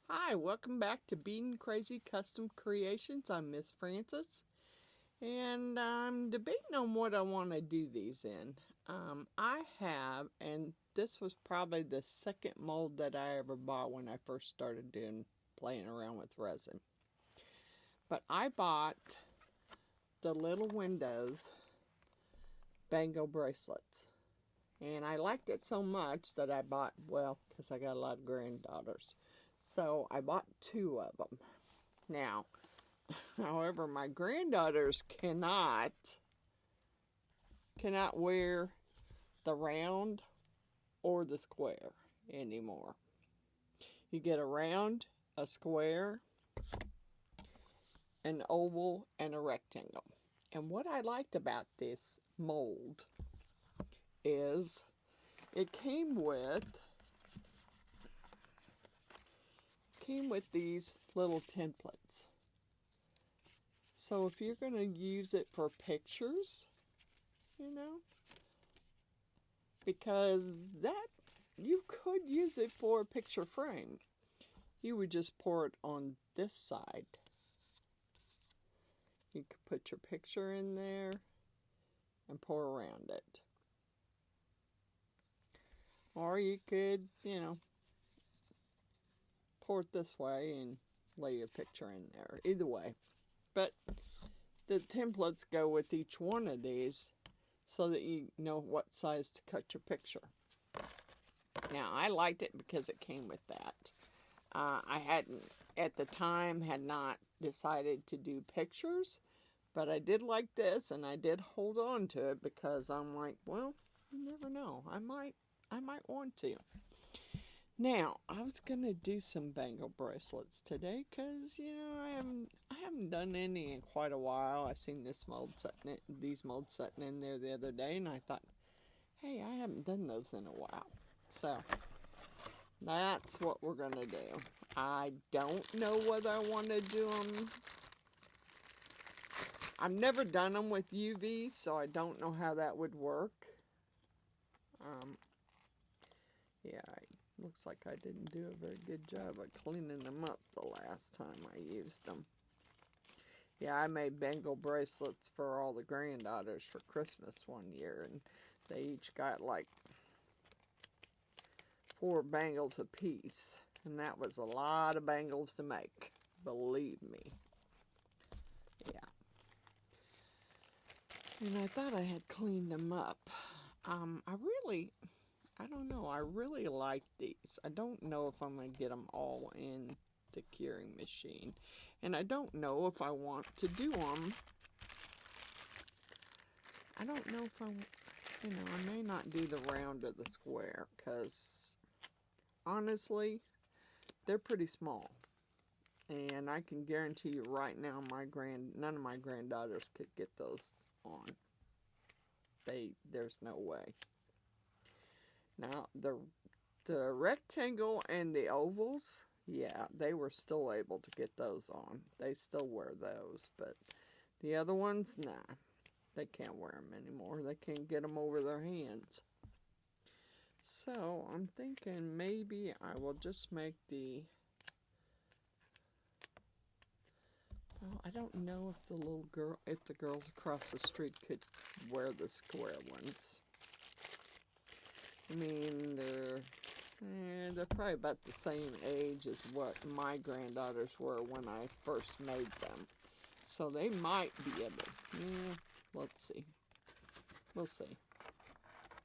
Hi, welcome back to Beadinkrazy Custom Creations. I'm Miss Frances, and I'm debating on what I want to do these in. I have, and this was probably the second mold that I ever bought when I first started playing around with resin. But I bought the little windows Bangle bracelets. And I liked it so much that I bought, well, because I got a lot of granddaughters. So I bought 2 of them. Now, however, my granddaughters cannot wear the round or the square anymore. You get a round, a square, an oval, and a rectangle. And what I liked about this mold is it came with these little templates. So if you're going to use it for pictures, because that you could use it for a picture frame. You would just pour it on this side. You could put your picture in there and pour around it. Or you could, pour it this way and lay your picture in there. Either way. But the templates go with each one of these so that you know what size to cut your picture. Now, I liked it because it came with that. I hadn't, at the time, had not decided to do pictures, but I did like this, and I did hold on to it because I'm like, well, you never know. I might want to. Now, I was going to do some bangle bracelets today because, I haven't done any in quite a while. I seen these molds sitting in there the other day, and I thought, hey, I haven't done those in a while. So, that's what we're going to do. I don't know whether I want to do them. I've never done them with UV, so I don't know how that would work. Yeah, looks like I didn't do a very good job of cleaning them up the last time I used them. Yeah, I made bangle bracelets for all the granddaughters for Christmas one year, and they each got like 4 bangles apiece, and that was a lot of bangles to make, believe me. Yeah. And I thought I had cleaned them up. I don't know, I really like these. I don't know if I'm going to get them all in the curing machine. And I don't know if I want to do them. I don't know if I may not do the round or the square, because honestly, they're pretty small. And I can guarantee you right now, none of my granddaughters could get those on. There's no way. Now, the rectangle and the ovals, yeah, they were still able to get those on. They still wear those, but the other ones, nah. They can't wear them anymore. They can't get them over their hands. So, I'm thinking maybe I will just make well, I don't know if the girls across the street could wear the square ones. I mean, they're probably about the same age as what my granddaughters were when I first made them. So they might be able. Yeah, let's see. We'll see.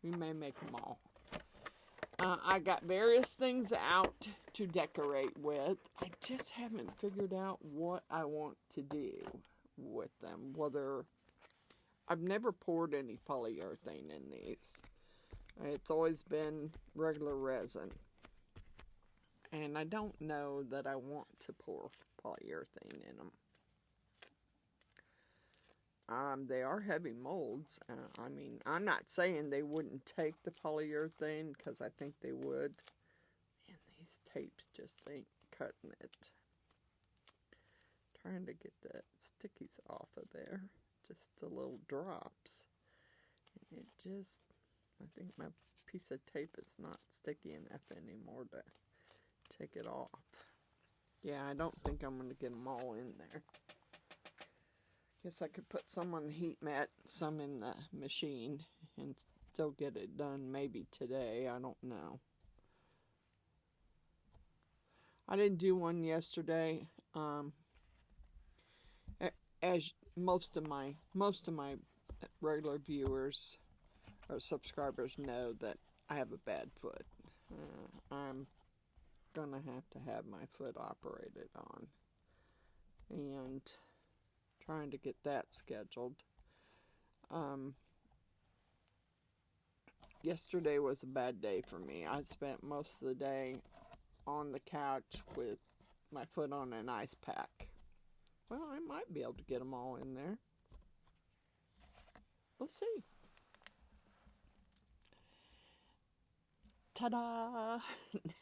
We may make them all. I got various things out to decorate with. I just haven't figured out what I want to do with them. I've never poured any polyurethane in these. It's always been regular resin. And I don't know that I want to pour polyurethane in them. They are heavy molds. I mean, I'm not saying they wouldn't take the polyurethane, because I think they would. And these tapes just ain't cutting it. Trying to get the stickies off of there. Just the little drops. And it just... I think my piece of tape is not sticky enough anymore to take it off. Yeah, I don't think I'm going to get them all in there. Guess I could put some on the heat mat, some in the machine, and still get it done maybe today. I don't know. I didn't do one yesterday. As most of my regular viewers or subscribers know that I have a bad foot. I'm gonna have my foot operated on, and trying to get that scheduled. Yesterday was a bad day for me. I spent most of the day on the couch with my foot on an ice pack. Well, I might be able to get them all in there. We'll see. Ta-da!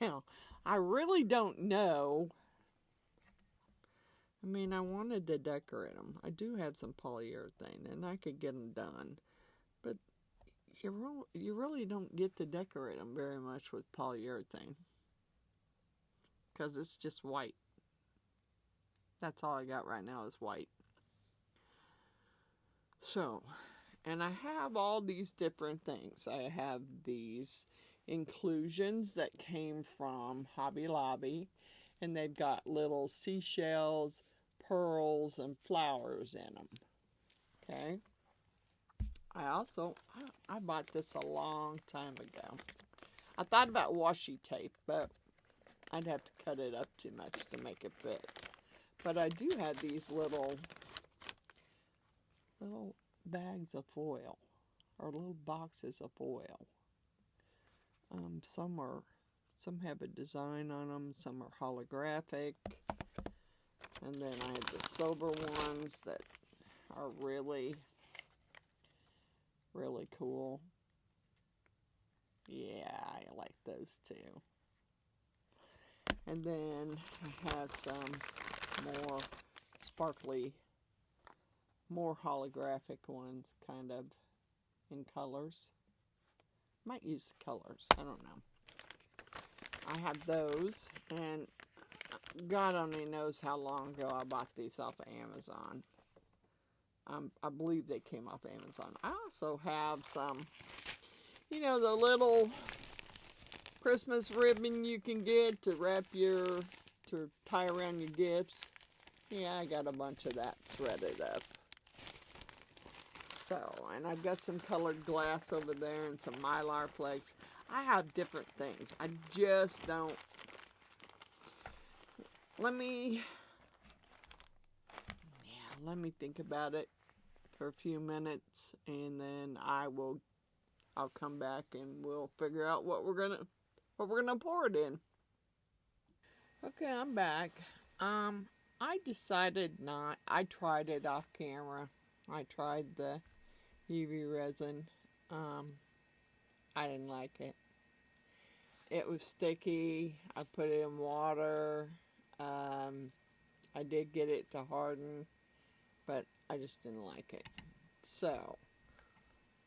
Now, I really don't know. I mean, I wanted to decorate them. I do have some polyurethane, and I could get them done. But you really don't get to decorate them very much with polyurethane, because it's just white. That's all I got right now is white. So, and I have all these different things. I have these inclusions that came from Hobby Lobby, and they've got little seashells, pearls, and flowers in them. Okay. I bought this a long time ago. I thought about washi tape, but I'd have to cut it up too much to make it fit. But I do have these little bags of foil, or little boxes of foil. Some have a design on them, some are holographic, and then I have the silver ones that are really, really cool. Yeah, I like those too. And then I have some more sparkly, more holographic ones, kind of in colors. Might use the colors, I don't know. I have those, and God only knows how long ago I bought these off of Amazon. I believe they came off Amazon. I also have some, the little Christmas ribbon you can get to tie around your gifts. Yeah, I got a bunch of that threaded up. So, and I've got some colored glass over there and some mylar flakes. I have different things. I just don't. Let me think about it for a few minutes, and then I'll come back and we'll figure out what we're gonna pour it in. Okay, I'm back. I decided not. I tried it off camera. I tried the UV resin. I didn't like it. It was sticky. I put it in water. I did get it to harden, but I just didn't like it. So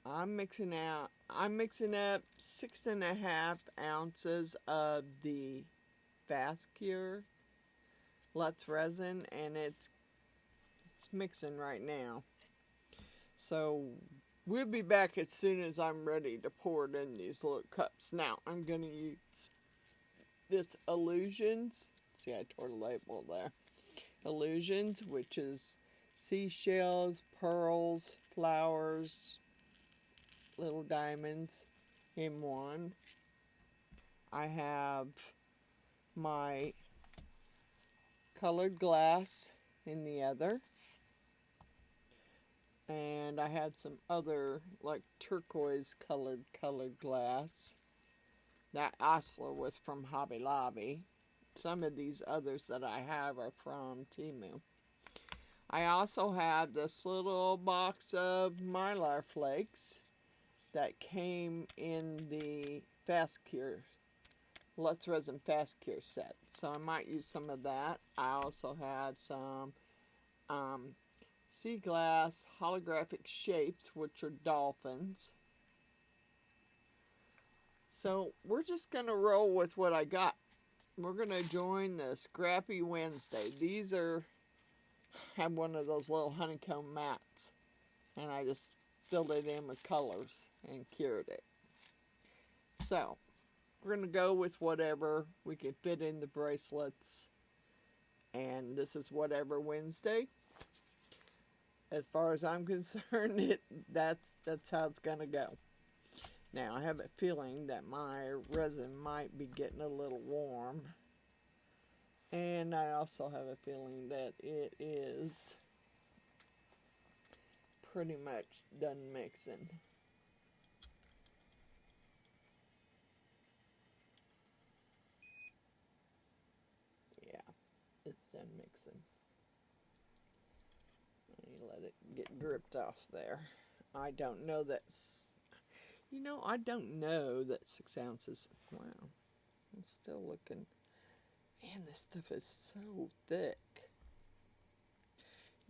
I'm mixing up 6.5 ounces of the Fast Cure Lutz resin, and it's mixing right now. So we'll be back as soon as I'm ready to pour it in these little cups. Now I'm going to use this Illusions. See, I tore the label there. Illusions, which is seashells, pearls, flowers, little diamonds in one. I have my colored glass in the other. And I had some other, like, turquoise colored glass. That also was from Hobby Lobby. Some of these others that I have are from Temu. I also have this little box of mylar flakes that came in the Fast Cure, Lutz Resin Fast Cure set. So I might use some of that. I also have some sea glass holographic shapes, which are dolphins. So we're just going to roll with what I got. we're going to join the Scrappy Wednesday. These have one of those little honeycomb mats. And I just filled it in with colors and cured it. So, we're going to go with whatever we can fit in the bracelets. And this is whatever Wednesday. As far as I'm concerned, that's how it's going to go. Now, I have a feeling that my resin might be getting a little warm. And I also have a feeling that it is pretty much done mixing. Yeah, it's done mixing. Let me let it get dripped off there. I don't know that, I don't know that 6 ounces. Wow, I'm still looking. Man, this stuff is so thick.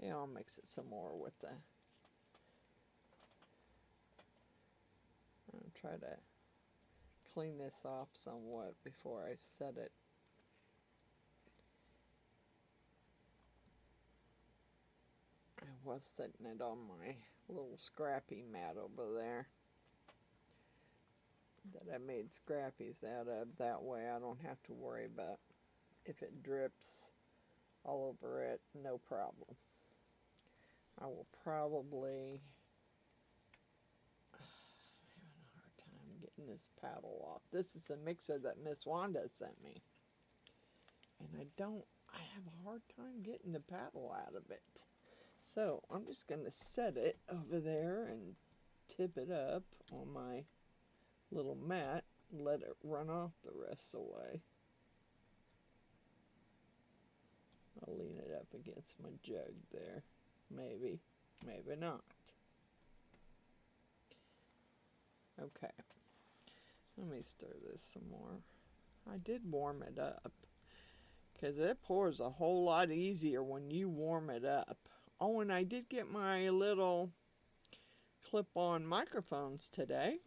Yeah, I'll mix it some more with the. I'll try to clean this off somewhat before I set it. I was setting it on my little scrappy mat over there that I made scrappies out of. That way I don't have to worry about if it drips all over it, no problem. I will probably having a hard time getting this paddle off. This is a mixer that Miss Wanda sent me. And I have a hard time getting the paddle out of it. So I'm just going to set it over there and tip it up on my little mat and let it run off the rest of the way. I'll lean it up against my jug there. Maybe, maybe not. Okay. Let me stir this some more. I did warm it up, because it pours a whole lot easier when you warm it up. Oh, and I did get my little clip-on microphones today.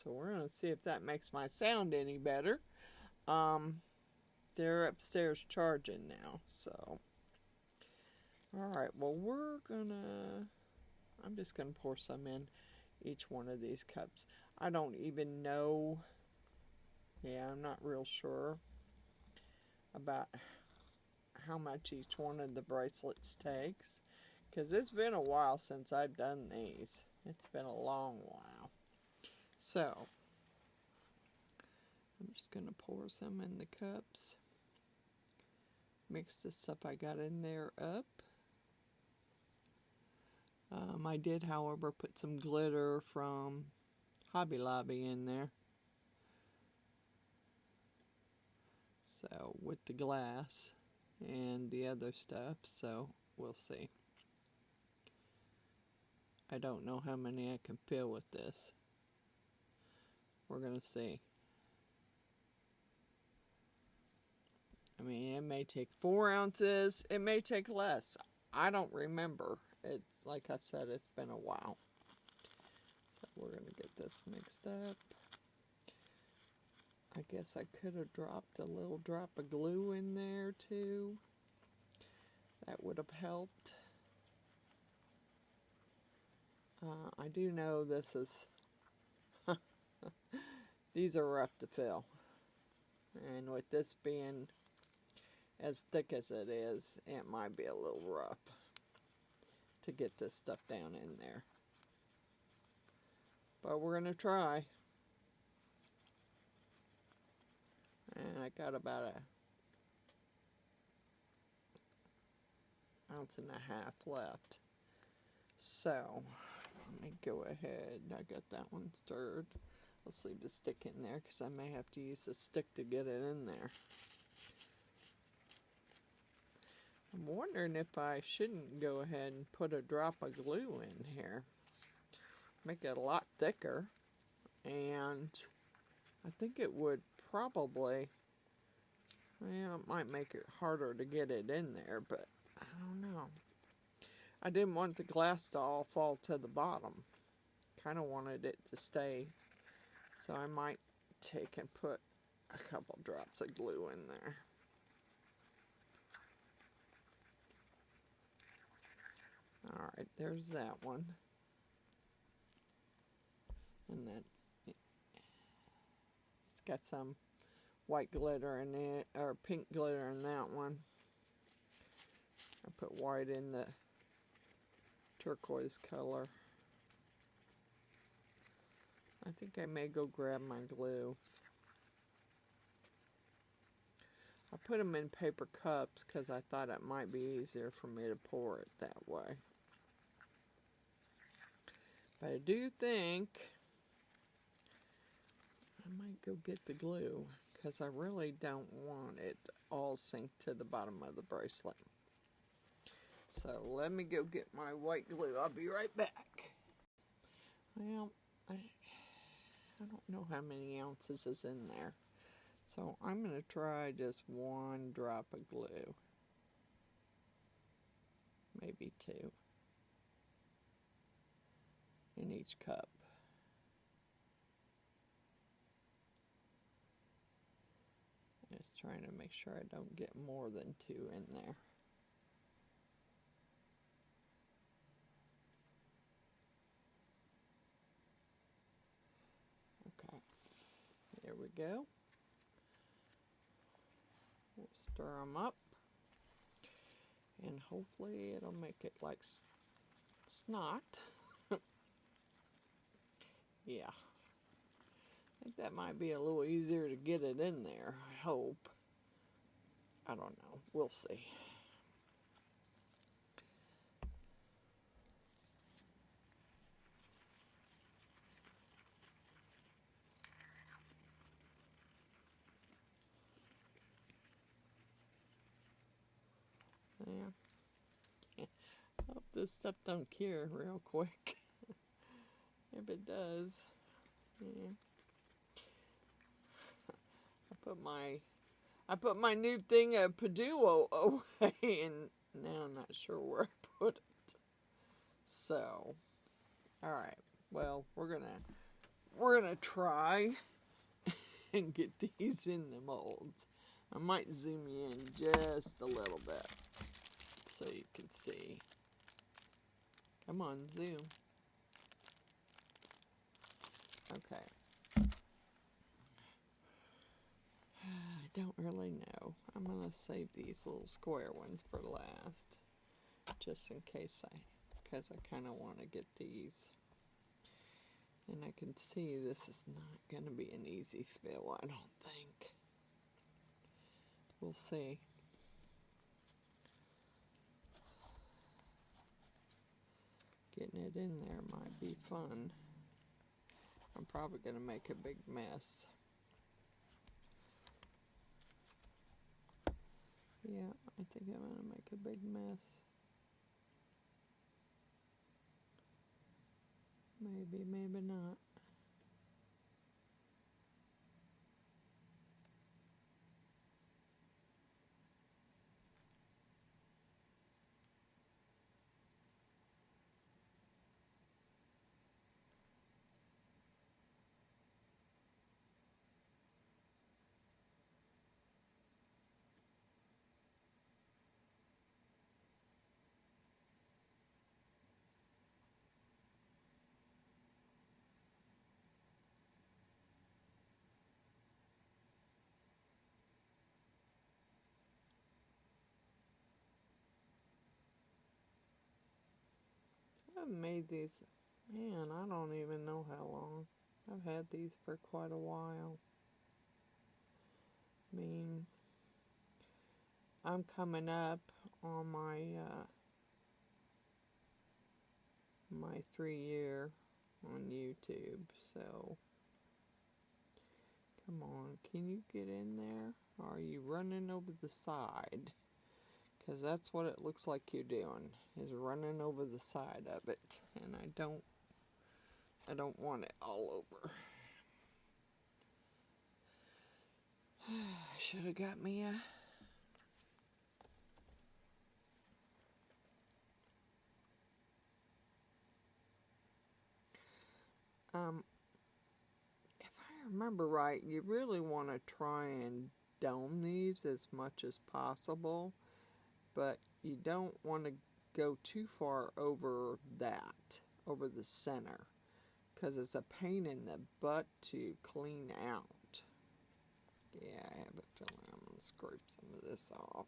So we're going to see if that makes my sound any better. They're upstairs charging now, so. Alright, well I'm just going to pour some in each one of these cups. I don't even know, I'm not real sure about how much each one of the bracelets takes, because it's been a while since I've done these. It's been a long while. So, I'm just going to pour some in the cups. Mix the stuff I got in there up. I did, however, put some glitter from Hobby Lobby in there. So, with the glass and the other stuff, so we'll see. I don't know how many I can fill with this. We're going to see. I mean, it may take 4 ounces. It may take less. I don't remember. It's like I said, it's been a while. So we're going to get this mixed up. I guess I could have dropped a little drop of glue in there too. That would have helped. I do know this is... These are rough to fill. And with this being as thick as it is, it might be a little rough to get this stuff down in there. But we're going to try. And I got about an ounce and a half left. So, let me go ahead. I got that one stirred. Let's leave the stick in there because I may have to use the stick to get it in there. I'm wondering if I shouldn't go ahead and put a drop of glue in here. Make it a lot thicker. And I think it would probably, it might make it harder to get it in there, but I don't know. I didn't want the glass to all fall to the bottom. Kind of wanted it to stay. So I might take and put a couple drops of glue in there. Alright, there's that one. And it's got some white glitter in it, or pink glitter in that one. I put white in the turquoise color. I think I may go grab my glue. I put them in paper cups because I thought it might be easier for me to pour it that way. But I do think I might go get the glue because I really don't want it all sink to the bottom of the bracelet. So let me go get my white glue. I'll be right back. Well, I don't know how many ounces is in there. So I'm going to try just 1 drop of glue. Maybe 2. In each cup. Just trying to make sure I don't get more than 2 in there. Okay, there we go. We'll stir them up, and hopefully it'll make it like snot. Yeah, I think that might be a little easier to get it in there, I hope. I don't know, we'll see. Yeah. I hope this stuff don't cure real quick. If it does, yeah. I put my new thing of Paduo away, and now I'm not sure where I put it. So, all right. Well, we're gonna try and get these in the molds. I might zoom you in just a little bit so you can see. Come on, zoom. Okay. I don't really know. I'm going to save these little square ones for last. Just in case because I kind of want to get these. And I can see this is not going to be an easy fill, I don't think. We'll see. Getting it in there might be fun. I'm probably going to make a big mess. Yeah, I think I'm going to make a big mess. Maybe, maybe not. I've made these, man, I don't even know how long. I've had these for quite a while. I mean, I'm coming up on my 3-year on YouTube, so come on, can you get in there? Or are you running over the side? Because that's what it looks like you're doing, is running over the side of it. And I don't want it all over. Should have got me a... if I remember right, you really want to try and dome these as much as possible, but you don't want to go too far over over the center, because it's a pain in the butt to clean out. Yeah, I have a feeling I'm going to scrape some of this off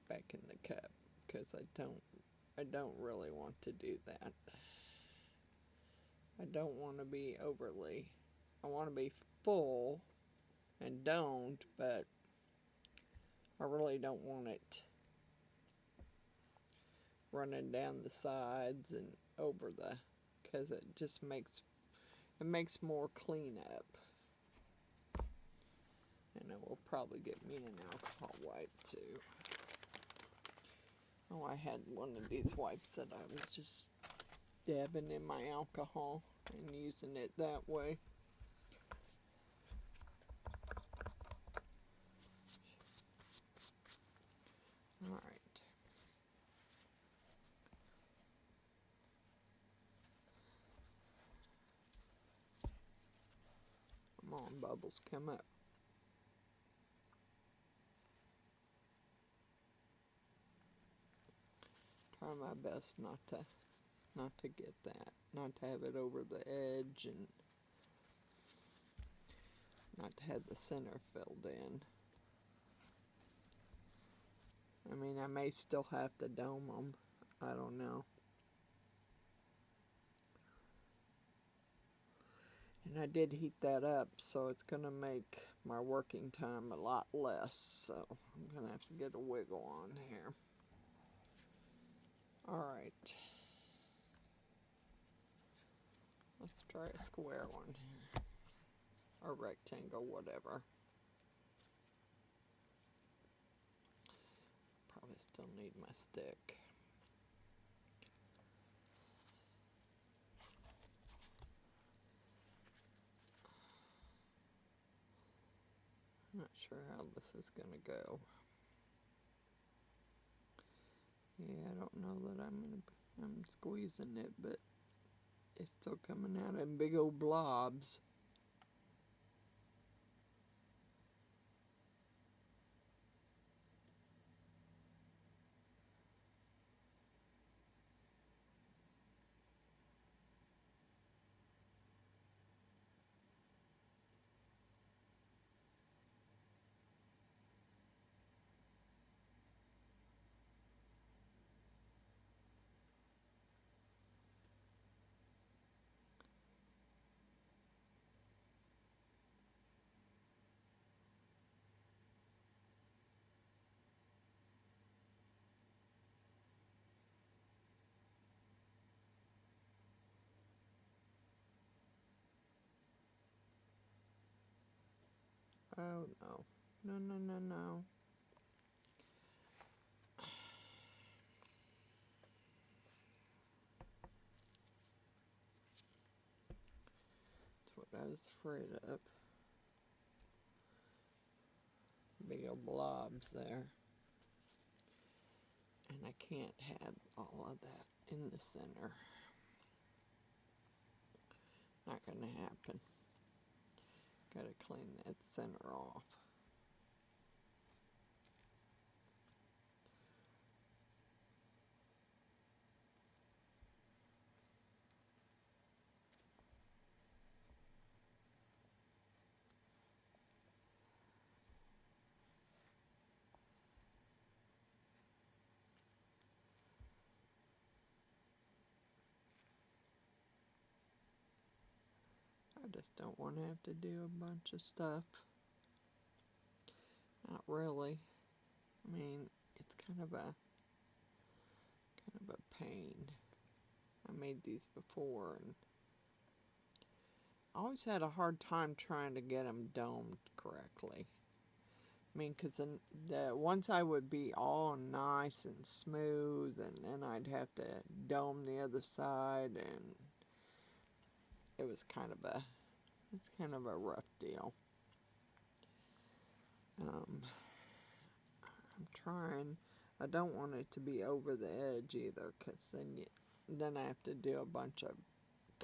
back in the cup, because I don't really want to do that. I don't want to be overly, I want to be full and domed, but I really don't want it running down the sides and over because it just makes more cleanup. And it will probably get me an alcohol wipe too. Oh, I had one of these wipes that I was just dabbing in my alcohol and using it that way. Alright. Come on, bubbles, come up. Try my best not to get that, not to have it over the edge, and not to have the center filled in. I mean, I may still have to dome them. I don't know. And I did heat that up, so it's going to make my working time a lot less. So I'm going to have to get a wiggle on here. Alright. Let's try a square one here. Or rectangle, whatever. Probably still need my stick. I'm not sure how this is going to go. Yeah, I don't know that I'm squeezing it, but it's still coming out in big old blobs. Oh no. No, no, no, no. That's what I was afraid of. Big old blobs there. And I can't have all of that in the center. Not gonna happen. Gotta clean that center off. I just don't want to have to do a bunch of stuff. Not really. I mean, it's kind of a pain. I made these before, and I always had a hard time trying to get them domed correctly. I mean, because the once I would be all nice and smooth, and then I'd have to dome the other side, and it's kind of a rough deal. I'm trying. I don't want it to be over the edge either, because then I have to do a bunch of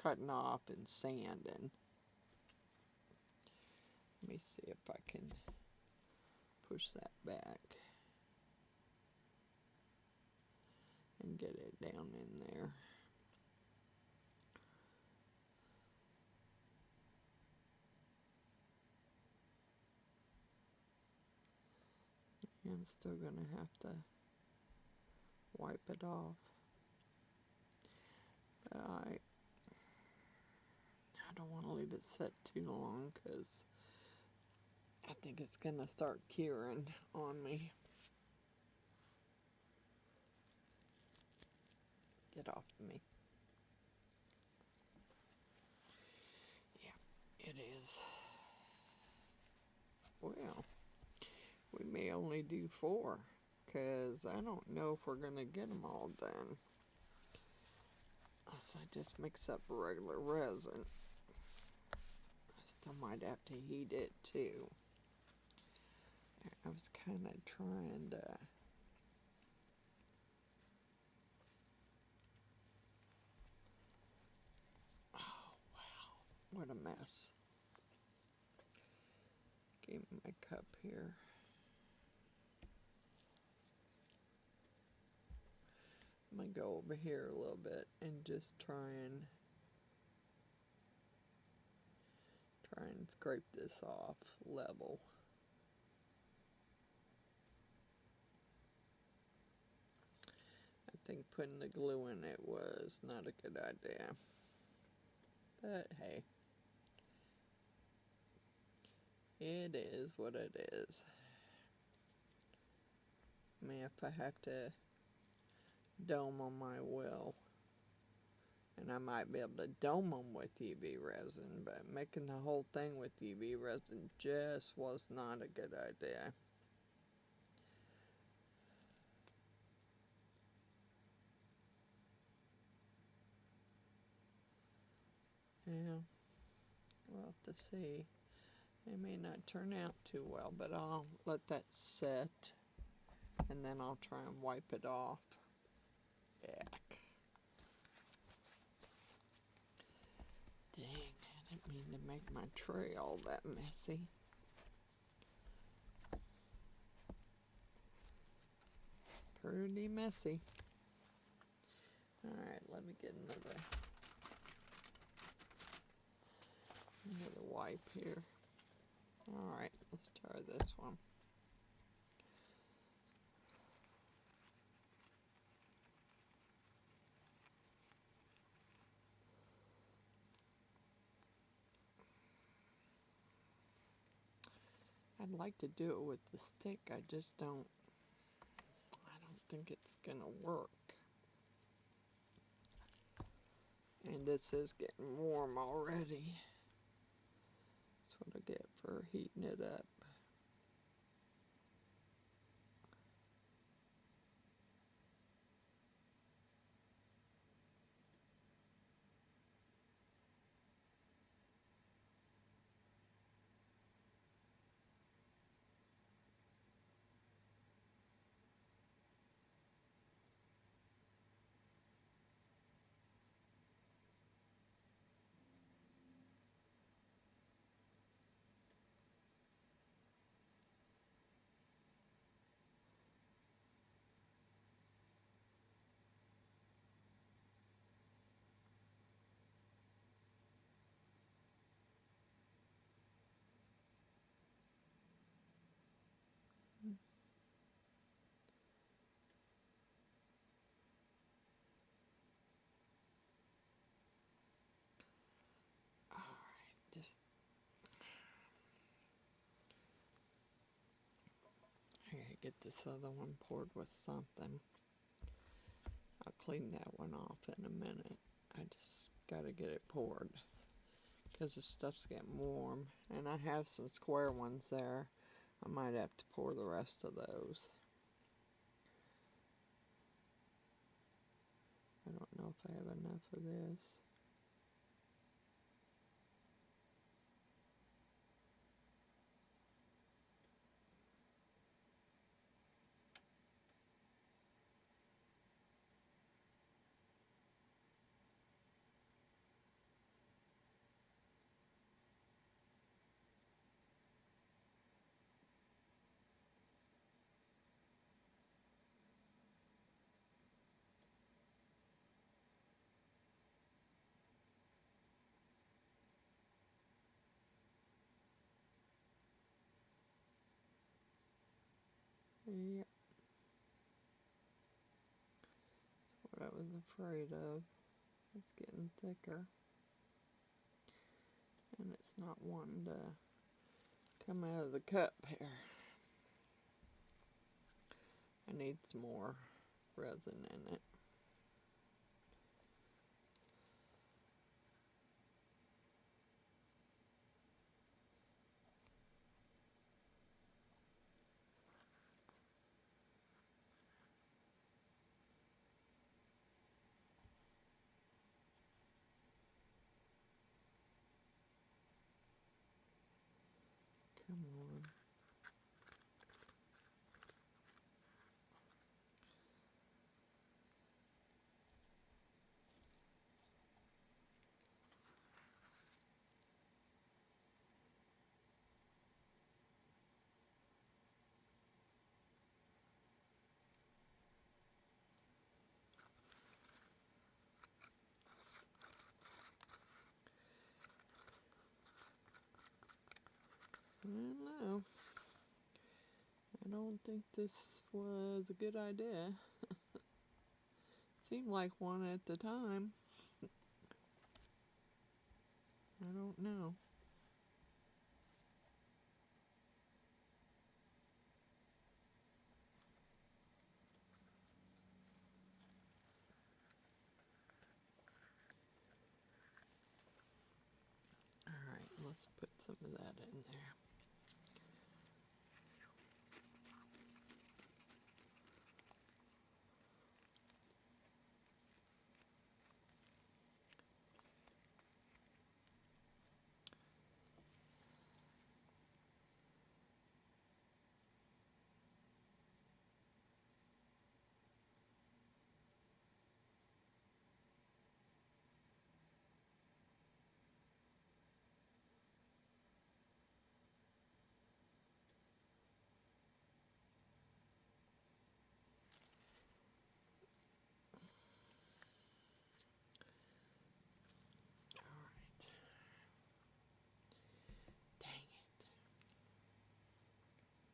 cutting off and sanding. Let me see if I can push that back and get it down in there. I'm still going to have to wipe it off. But I don't want to leave it set too long because I think it's going to start curing on me. Get off of me. Yeah, it is. Well, we may only do 4 because I don't know if we're going to get them all done. So I just mix up regular resin. I still might have to heat it too. I was kind of trying to what a mess. Give me my cup here. I'm going to go over here a little bit and just try and scrape this off level. I think putting the glue in it was not a good idea. But hey, it is what it is. I mean, if I have to dome them, I will. And I might be able to dome them with UV resin, but making the whole thing with UV resin just was not a good idea. Yeah, we'll have to see. It may not turn out too well, but I'll let that set, and then I'll try and wipe it off. Yuck. Dang, I didn't mean to make my tray all that messy. Pretty messy. Alright, let me get another wipe here. Alright, let's try this one. I'd like to do it with the stick, I don't think it's gonna work. And this is getting warm already. That's what I get for heating it up. Just I gotta get this other one poured with something. I'll clean that one off in a minute. I just gotta get it poured because the stuff's getting warm, and I have some square ones there. I might have to pour the rest of those. I don't know if I have enough of this. Yep. That's what I was afraid of. It's getting thicker. And it's not wanting to come out of the cup here. I need some more resin in it. Come on. I don't know. I don't think this was a good idea. Seemed like one at the time. I don't know. Alright, let's put some of that in there.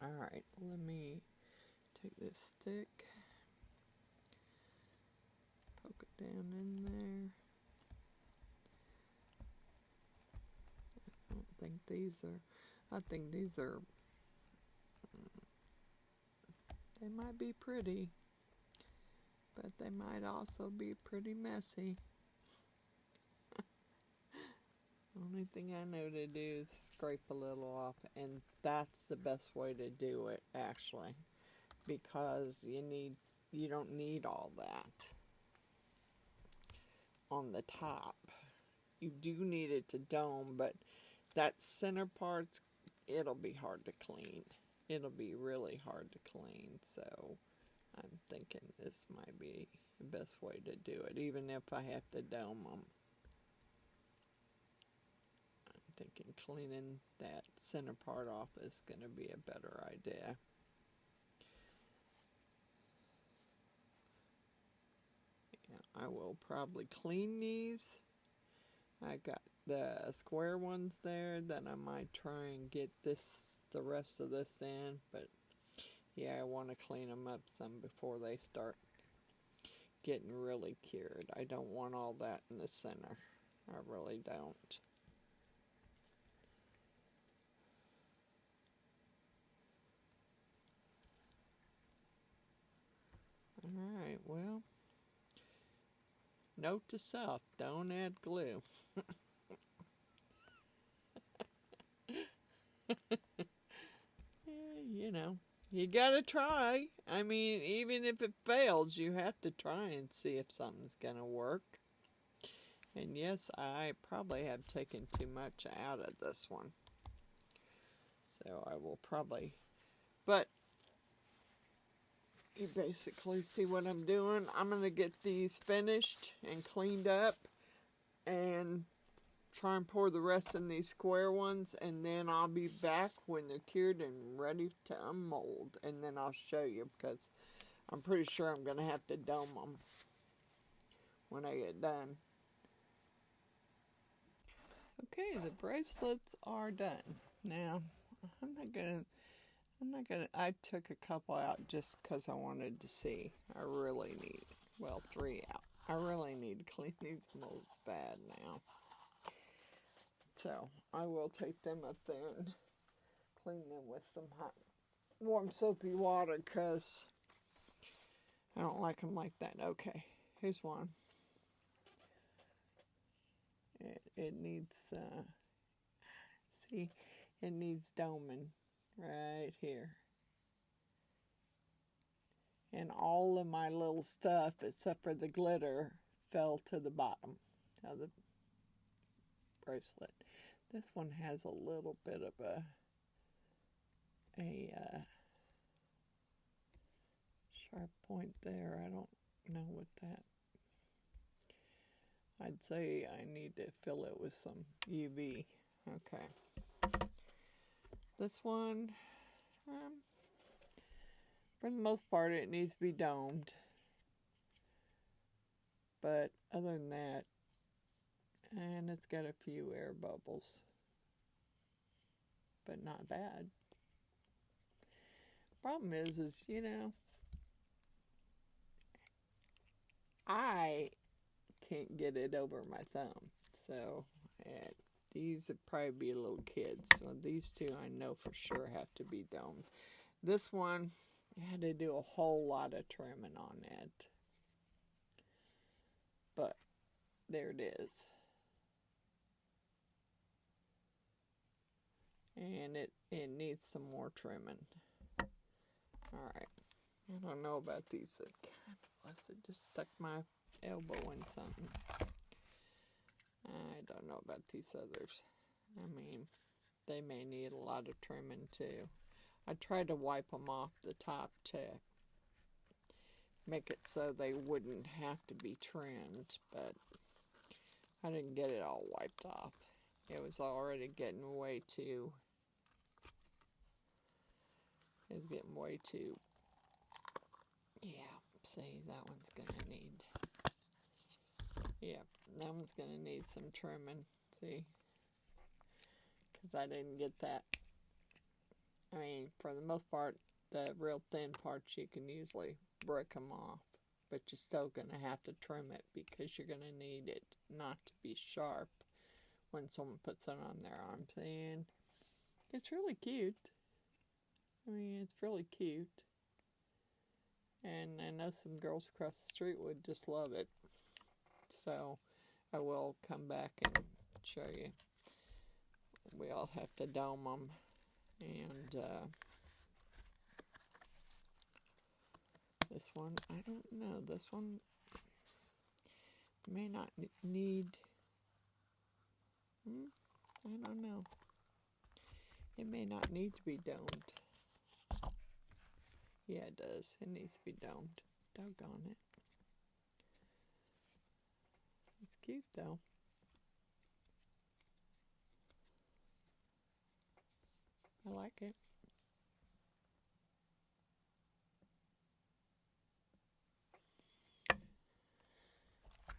Alright, let me take this stick, poke it down in there. I don't think these are, I think these are, they might be pretty, but they might also be pretty messy. Only thing I know to do is scrape a little off, and that's the best way to do it, actually, because you don't need all that on the top. You do need it to dome, but that center part, it'll be hard to clean. It'll be really hard to clean, so I'm thinking this might be the best way to do it, even if I have to dome them. Thinking cleaning that center part off is going to be a better idea. Yeah, I will probably clean these. I got the square ones there, then I might try and get the rest of this in, but yeah, I want to clean them up some before they start getting really cured. I don't want all that in the center. I really don't. Alright, well, note to self, don't add glue. You know, you gotta try. I mean, even if it fails, you have to try and see if something's gonna work. And yes, I probably have taken too much out of this one. So I will probably, but you basically see what I'm doing. I'm going to get these finished and cleaned up and try and pour the rest in these square ones, and then I'll be back when they're cured and ready to unmold, and then I'll show you, because I'm pretty sure I'm going to have to dome them when I get done. Okay, the bracelets are done. Now, I'm not going to, I'm not gonna, I took a couple out just because I wanted to see. I really need, well, 3 out. I really need to clean these molds bad now. So I will take them up there and clean them with some hot, warm soapy water because I don't like them like that. Okay, here's one. It needs, see, it needs doming right here. And all of my little stuff, except for the glitter, fell to the bottom of the bracelet. This one has a little bit of a sharp point there. I don't know what that. I'd say I need to fill it with some UV. Okay. This one, for the most part, it needs to be domed. But other than that, and it's got a few air bubbles. But not bad. Problem is, you know, I can't get it over my thumb. So, these would probably be little kids. So these two I know for sure have to be domed. This one, I had to do a whole lot of trimming on it. But there it is. And it needs some more trimming. Alright. I don't know about these. God bless it. Just stuck my elbow in something. I don't know about these others. I mean, they may need a lot of trimming too. I tried to wipe them off the top to make it so they wouldn't have to be trimmed, but I didn't get it all wiped off. It was already getting way too, yeah, see, that one's gonna need, yeah, that one's gonna need some trimming, see, because I didn't get that. I mean, for the most part, the real thin parts you can usually break them off, but you're still gonna have to trim it because you're gonna need it not to be sharp when someone puts it on their arms. And it's really cute. I mean, it's really cute. And I know some girls across the street would just love it. So I will come back and show you. We all have to dome them. And this one, I don't know. This one may not need, I don't know. It may not need to be domed. Yeah, it does. It needs to be domed. Doggone it. It's cute, though. I like it.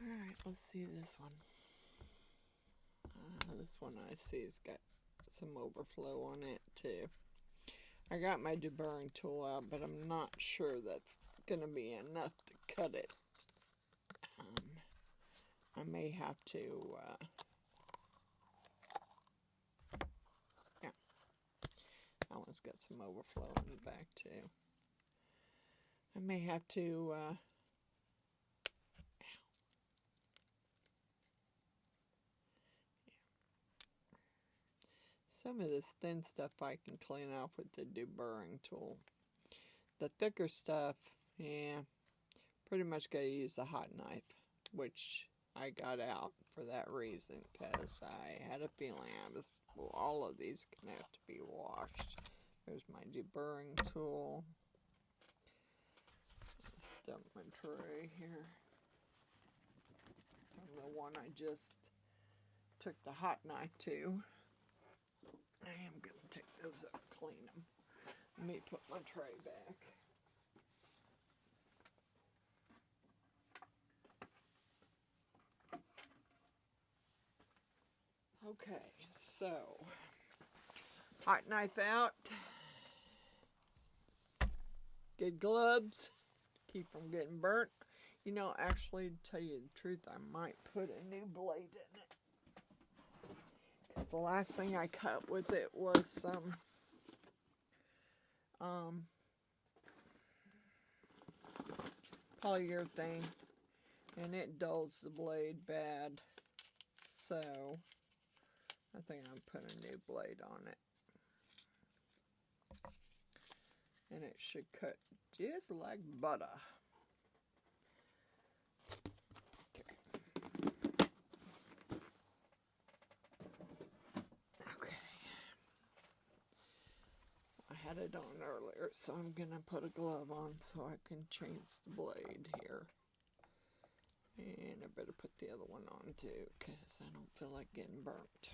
Alright, let's see this one. This one I see has got some overflow on it, too. I got my deburring tool out, but I'm not sure that's going to be enough to cut it. I may have to, yeah, that one's got some overflow in the back too. I may have to, some of this thin stuff I can clean off with the deburring tool. The thicker stuff, yeah, pretty much got to use the hot knife, which I got out for that reason, because I had a feeling all of these can have to be washed. There's my deburring tool. Let's dump my tray here. And the one I just took the hot knife to. I am going to take those up and clean them. Let me put my tray back. Okay, so hot knife out. Good gloves. Keep from getting burnt. You know, actually, to tell you the truth, I might put a new blade in it. Because the last thing I cut with it was some polyurethane. And it dulls the blade bad. So, I think I'm putting a new blade on it. And it should cut just like butter. Okay. I had it on earlier, so I'm going to put a glove on so I can change the blade here. And I better put the other one on too, because I don't feel like getting burnt.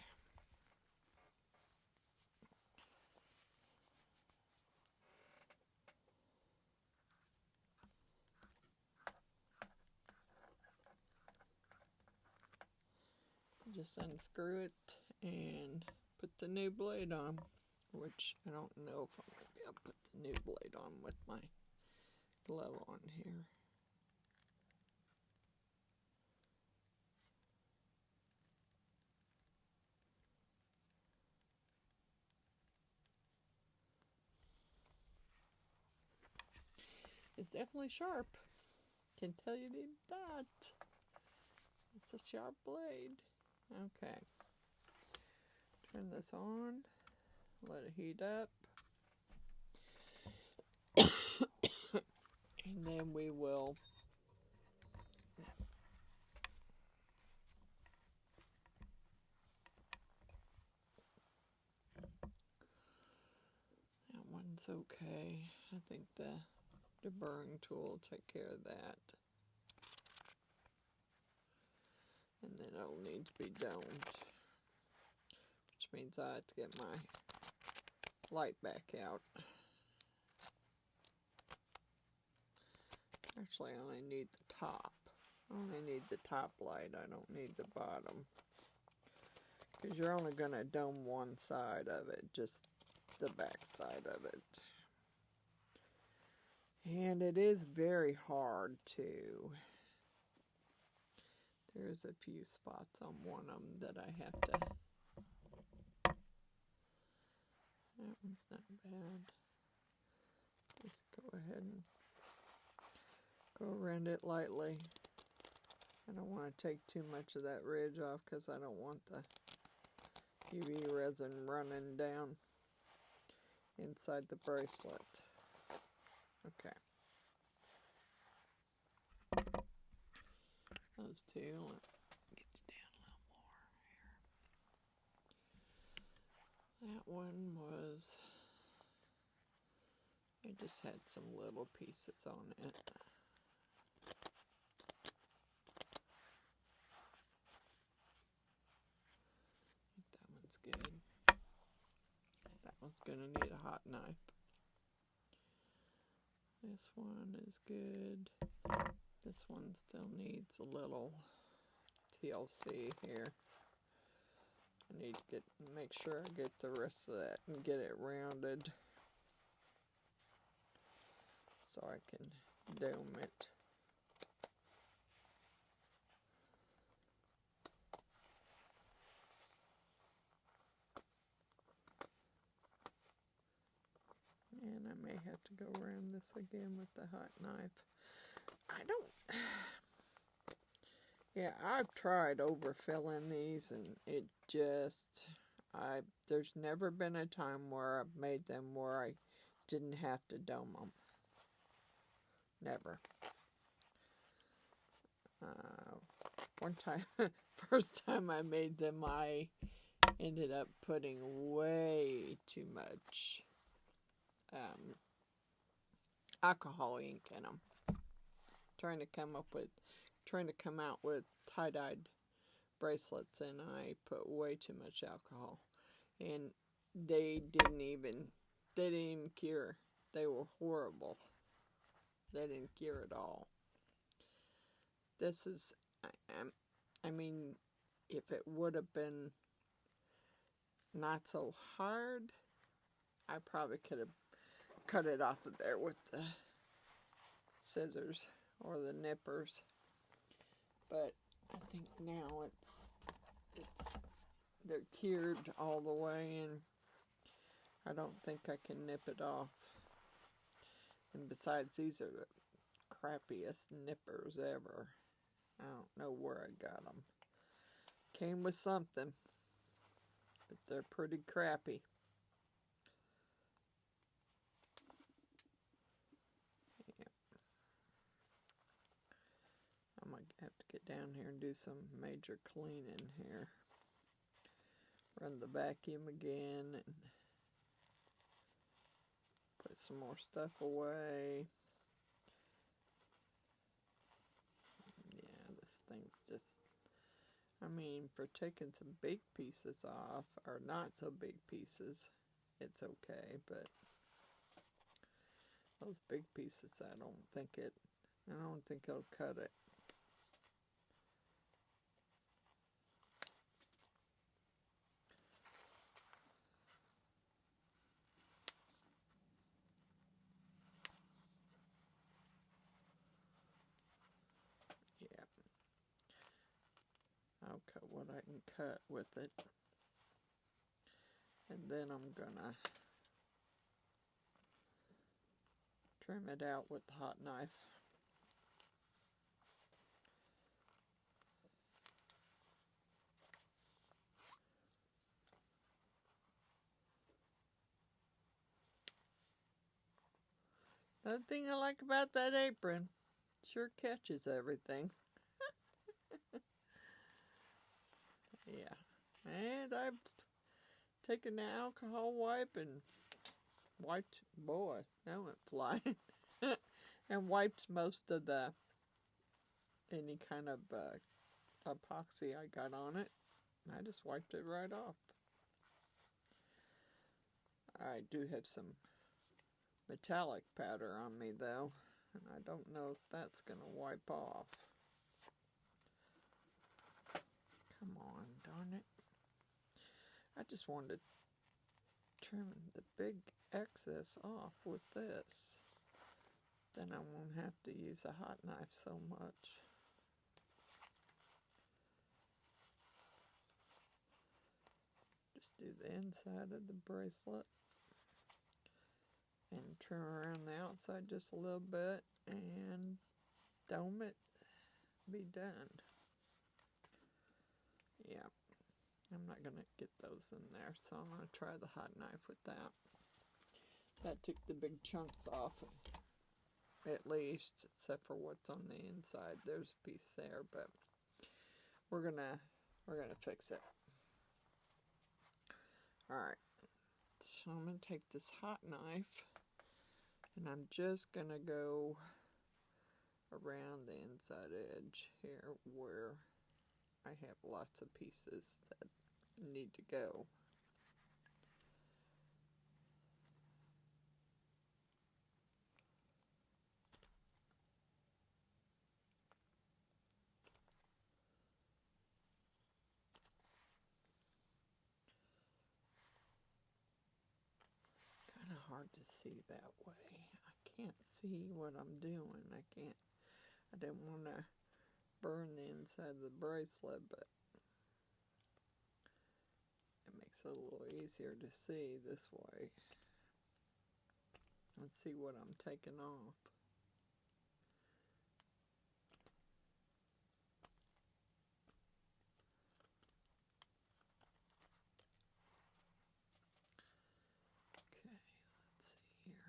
Just unscrew it and put the new blade on, which I don't know if I'm going to be able to put the new blade on with my glove on here. It's definitely sharp. Can tell you that. It's a sharp blade. Okay. Turn this on. Let it heat up. And then we will that one's okay. I think the deburring tool will take care of that. And then it'll need to be domed, which means I have to get my light back out. Actually, I only need the top. I only need the top light. I don't need the bottom. Because you're only going to dome one side of it, just the back side of it. And it is very hard too. There's a few spots on one of them that I have to. That one's not bad. Just go ahead and go around it lightly. I don't want to take too much of that ridge off because I don't want the UV resin running down inside the bracelet. Okay. Those two. Let me get you down a little more here. That one was, I just had some little pieces on it. That one's good. That one's gonna need a hot knife. This one is good. This one still needs a little TLC here. I need to make sure I get the rest of that and get it rounded so I can dome it. And I may have to go around this again with the hot knife. Yeah, I've tried overfilling these and it just, there's never been a time where I've made them where I didn't have to dome them. Never. One time, first time I made them, I ended up putting way too much alcohol ink in them. Trying to come out with tie-dyed bracelets, and I put way too much alcohol, and they didn't even cure. They were horrible. They didn't cure at all. This is, I mean, if it would have been not so hard, I probably could have cut it off of there with the scissors or the nippers. But I think now they're cured all the way, and I don't think I can nip it off. And besides, these are the crappiest nippers ever. I don't know where I got them. Came with something, but they're pretty crappy. Yeah. I might have to get down here and do some major cleaning here. Run the vacuum again and put some more stuff away. Yeah, this thing's just, I mean, for taking some big pieces off, or not so big pieces, it's okay, but those big pieces, I don't think it'll cut it. I'll cut what I can cut with it, and then I'm gonna trim it out with the hot knife. Another thing I like about that apron, sure catches everything. Yeah, and I've taken the alcohol wipe and wiped, boy, that went flying, and wiped most of any kind of epoxy I got on it. I just wiped it right off. I do have some metallic powder on me though, and I don't know if that's going to wipe off. Come on, darn it. I just wanted to trim the big excess off with this. Then I won't have to use a hot knife so much. Just do the inside of the bracelet and trim around the outside just a little bit and dome it. Be done. Yeah, I'm not going to get those in there, so I'm going to try the hot knife with that. That took the big chunks off, at least, except for what's on the inside. There's a piece there, but we're gonna fix it. Alright, so I'm going to take this hot knife, and I'm just going to go around the inside edge here where I have lots of pieces that need to go. Kind of hard to see that way. I can't see what I'm doing. I didn't want to burn the inside of the bracelet, but it makes it a little easier to see this way. Let's see what I'm taking off. Okay, let's see here.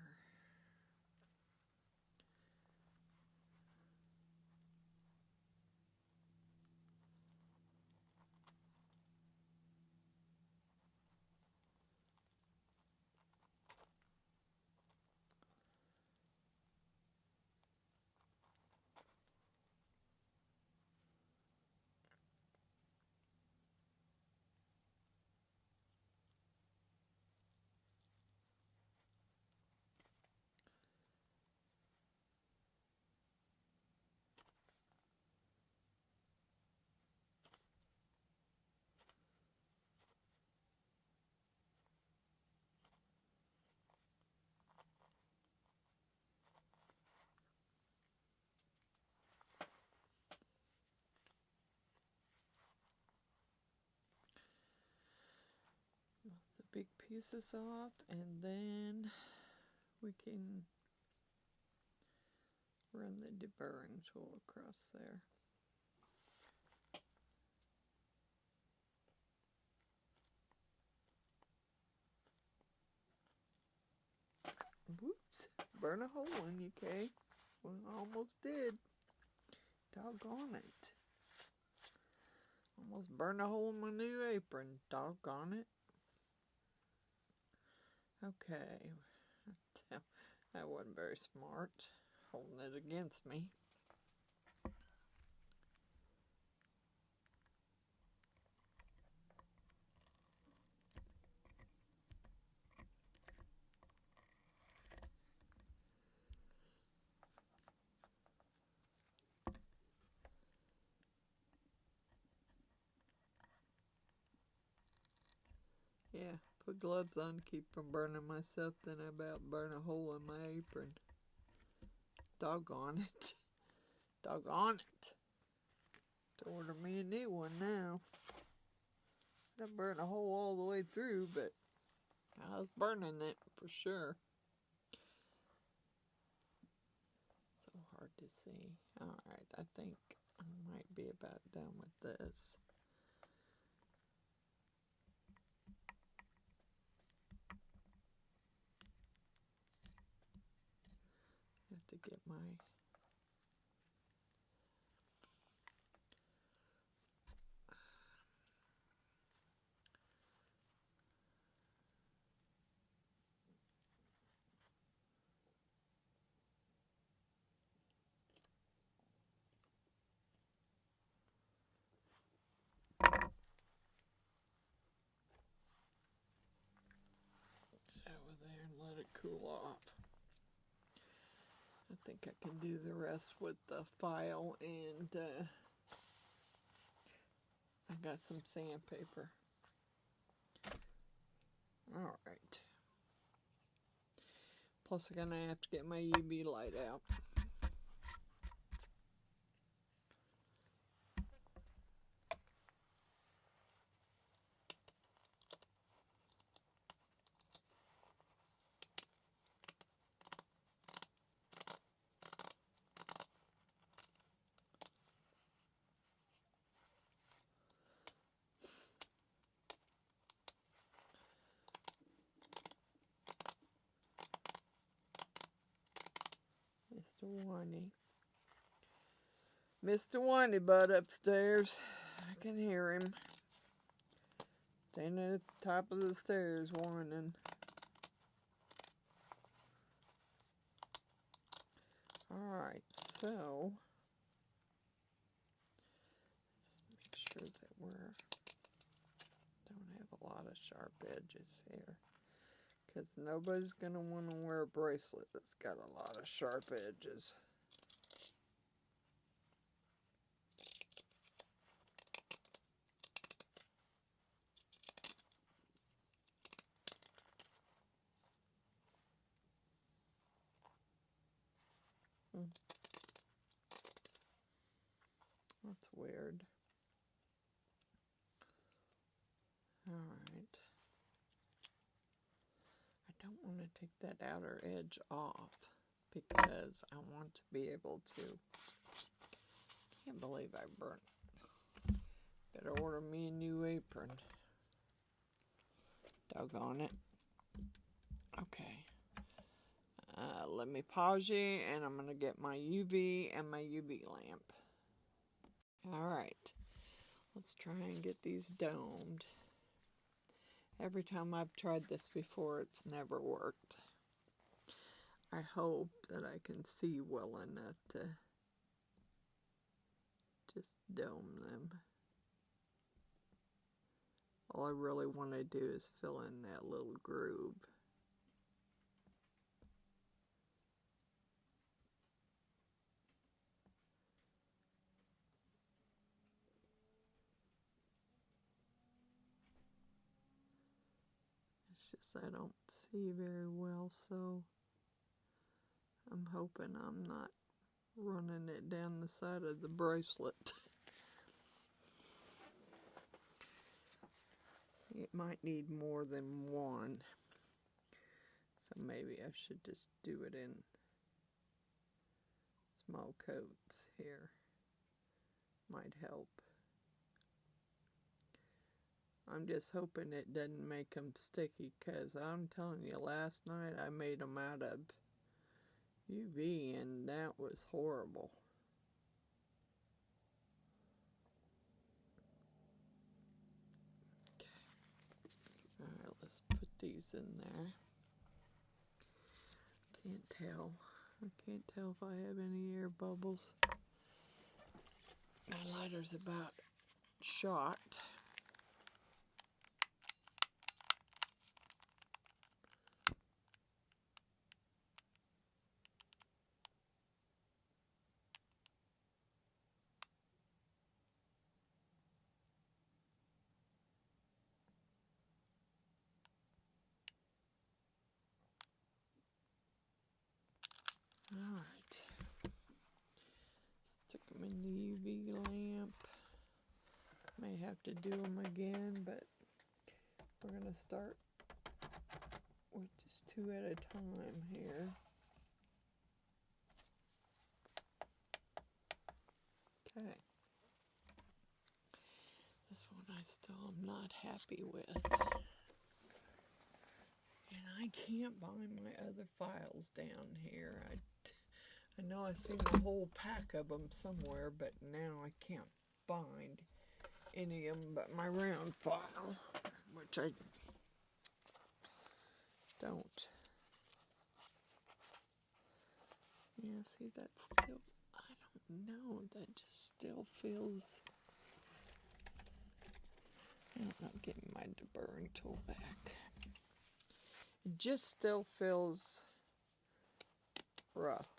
big pieces off, and then we can run the deburring tool across there. Whoops, burn a hole in you, Kay. We almost did. Doggone it. Almost burned a hole in my new apron. Doggone it. Okay. That wasn't very smart. Holding it against me. Yeah, put gloves on to keep from burning myself, then I about burn a hole in my apron. Doggone it. Doggone it. To order me a new one now. I burned a hole all the way through, but I was burning it for sure. So hard to see. Alright, I think I might be about done with this. I have to get my over there and let it cool off. I think I can do the rest with the file, and I got some sandpaper. Alright. Plus I'm gonna have to get my UV light out. Mr. Whiny. Mr. Whiny Butt upstairs. I can hear him. Standing at the top of the stairs whining. Alright, so let's make sure that we don't have a lot of sharp edges here. Because nobody's going to want to wear a bracelet that's got a lot of sharp edges. That's weird. Alright. I don't want to take that outer edge off because I want to be able to. Can't believe I burnt. Better order me a new apron. Doggone it. Okay. Let me pause you, and I'm going to get my UV and my UV lamp. Alright. Let's try and get these domed. Every time I've tried this before, it's never worked. I hope that I can see well enough to just dome them. All I really want to do is fill in that little groove. It's just I don't see very well, so I'm hoping I'm not running it down the side of the bracelet. It might need more than one. So maybe I should just do it in small coats here. Might help. I'm just hoping it doesn't make them sticky, because I'm telling you, last night I made them out of UV and that was horrible. Okay. Alright, let's put these in there. Can't tell. I can't tell if I have any air bubbles. My lighter's about shot. Alright. Stick them in the UV lamp. May have to do them again, but we're going to start with just 2 at a time here. Okay. This one I still am not happy with. And I can't find my other files down here. I know I seen a whole pack of them somewhere, but now I can't find any of them but my round file, which I don't. Yeah, see, that's still, I don't know, that just still feels, I'm not getting my deburring tool back. It just still feels rough.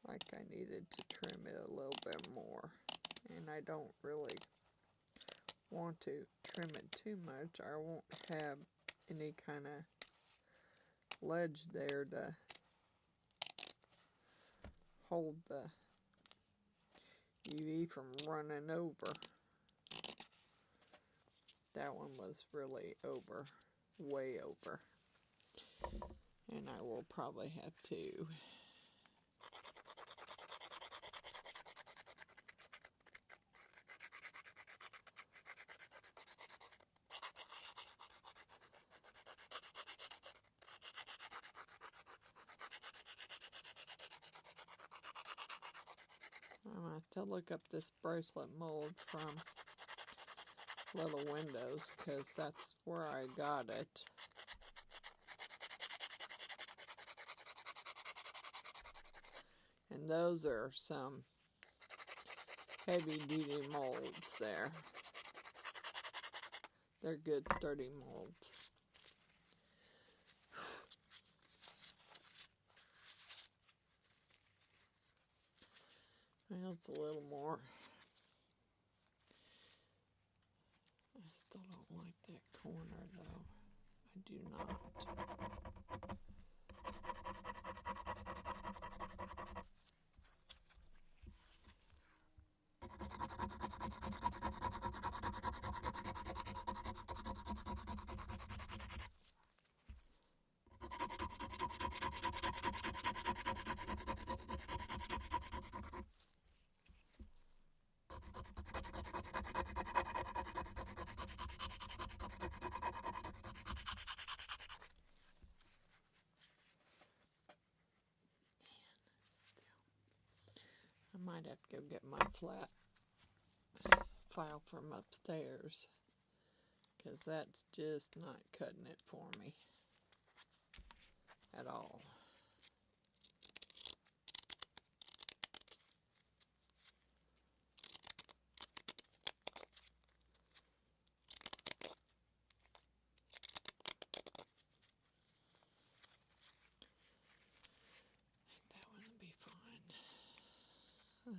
Like I needed to trim it a little bit more. And I don't really want to trim it too much. I won't have any kind of ledge there to hold the UV from running over. That one was really over, way over. And I will probably have to I'm going to have to look up this bracelet mold from Little Windows, because that's where I got it. And those are some heavy duty molds there. They're good sturdy molds. Well, it's a little more. I still don't like that corner though. I do not. I might have to go get my flat file from upstairs, because that's just not cutting it for me at all.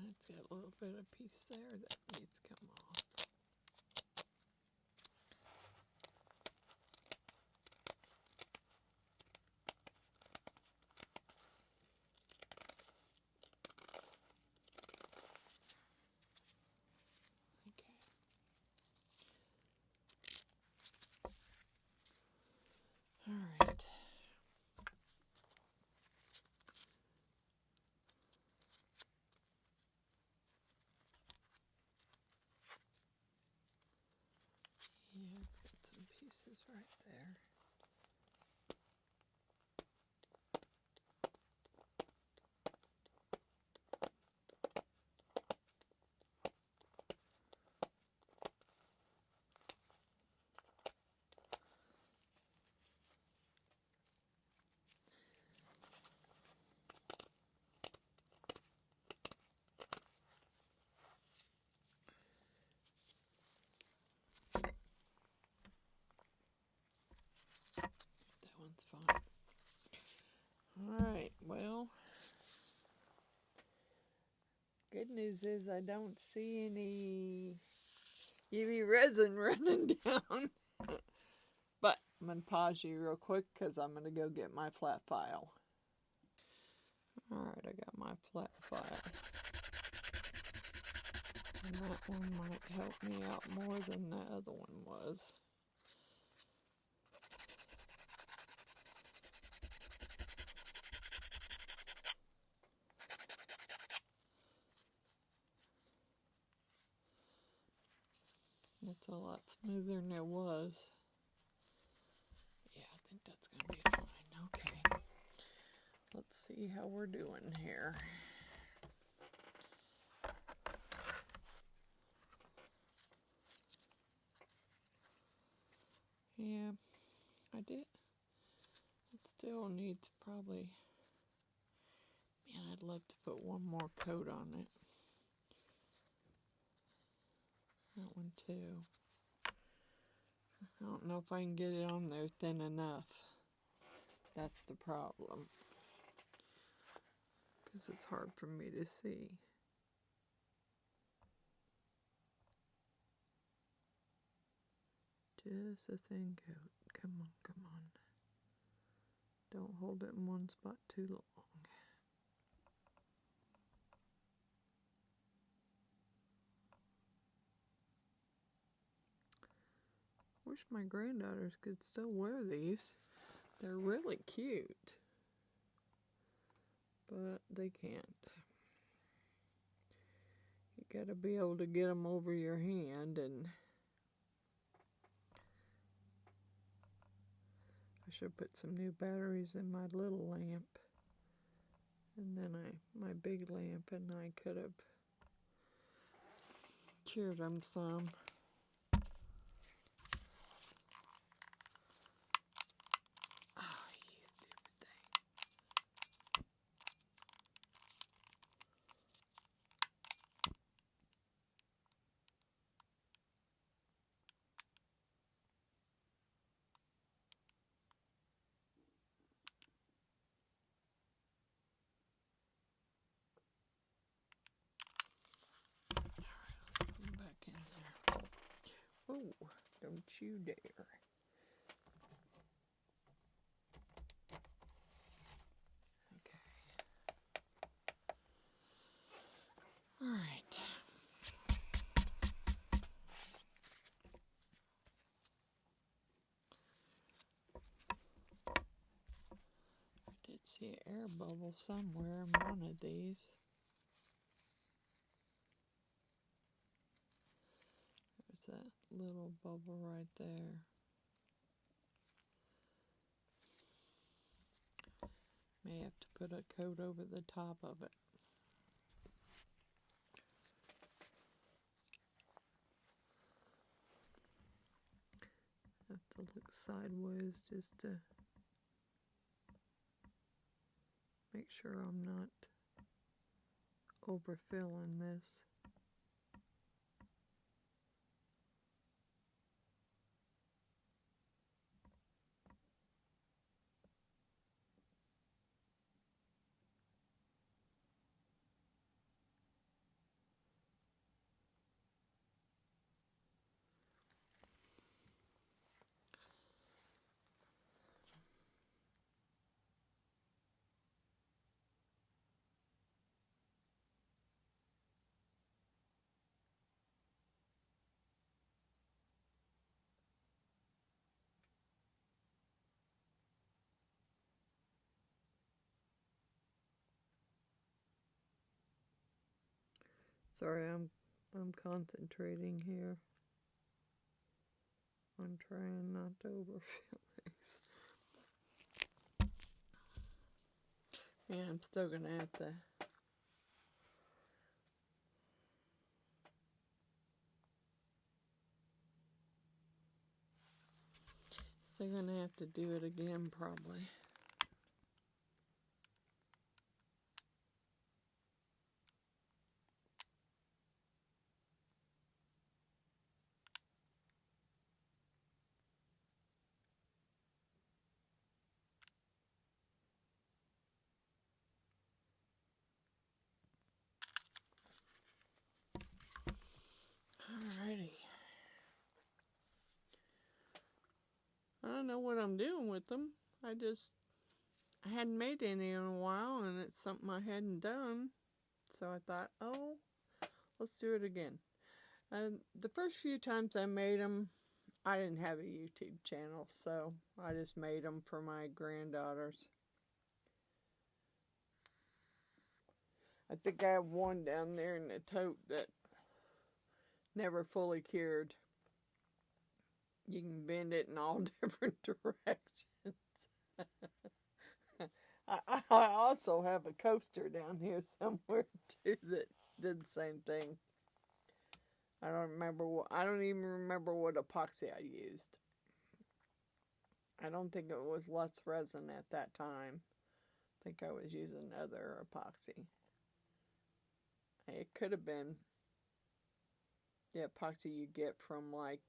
It's got a little bit of piece there that needs to come off. Okay. pieces right there. One's fine. Alright, well, good news is I don't see any UV resin running down. But I'm going to pause you real quick because I'm going to go get my flat file. Alright, I got my flat file. And that one might help me out more than the other one was. That's a lot smoother than it was. Yeah, I think that's going to be fine. Okay. Let's see how we're doing here. Yeah, I did. It still needs probably... Man, I'd love to put one more coat on it. That one too. I don't know if I can get it on there thin enough. That's the problem. Because it's hard for me to see. Just a thin coat. Come on, come on. Don't hold it in one spot too long. Wish my granddaughters could still wear these. They're really cute. But they can't. You gotta be able to get them over your hand, and I should put some new batteries in my little lamp. And then my big lamp, and I could have cured them some. Oh, you stupid thing. Back in there. Oh, don't you dare. Okay. Alright. I did see an air bubble somewhere in one of these. There's that little bubble right there. May have to put a coat over the top of it. Have to look sideways just to make sure I'm not overfilling this. Sorry, I'm concentrating here. I'm trying not to overfill these. Yeah, I'm still going to have to. Still going to have to do it again, probably. Alrighty. I don't know what I'm doing with them. I hadn't made any in a while, and it's something I hadn't done. So I thought, oh, let's do it again. The first few times I made them, I didn't have a YouTube channel, so I just made them for my granddaughters. I think I have one down there in the tote that never fully cured. You can bend it in all different directions. I also have a coaster down here somewhere too that did the same thing. I don't even remember what epoxy I used. I don't think it was less resin at that time. I think I was using other epoxy. It could have been the epoxy you get from like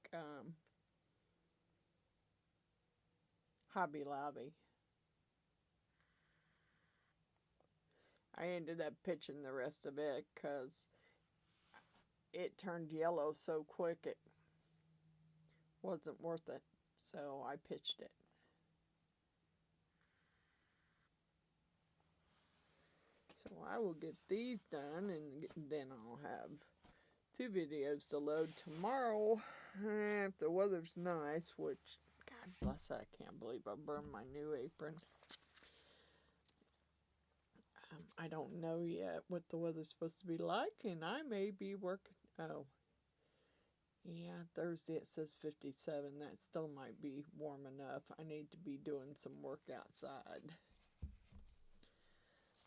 Hobby Lobby. I ended up pitching the rest of it because it turned yellow so quick it wasn't worth it. So I pitched it. So I will get these done, and then I'll have 2 videos to load tomorrow if the weather's nice, which, God bless it, I can't believe I burned my new apron. I don't know yet what the weather's supposed to be like, and I may be working. Oh, yeah, Thursday it says 57. That still might be warm enough. I need to be doing some work outside.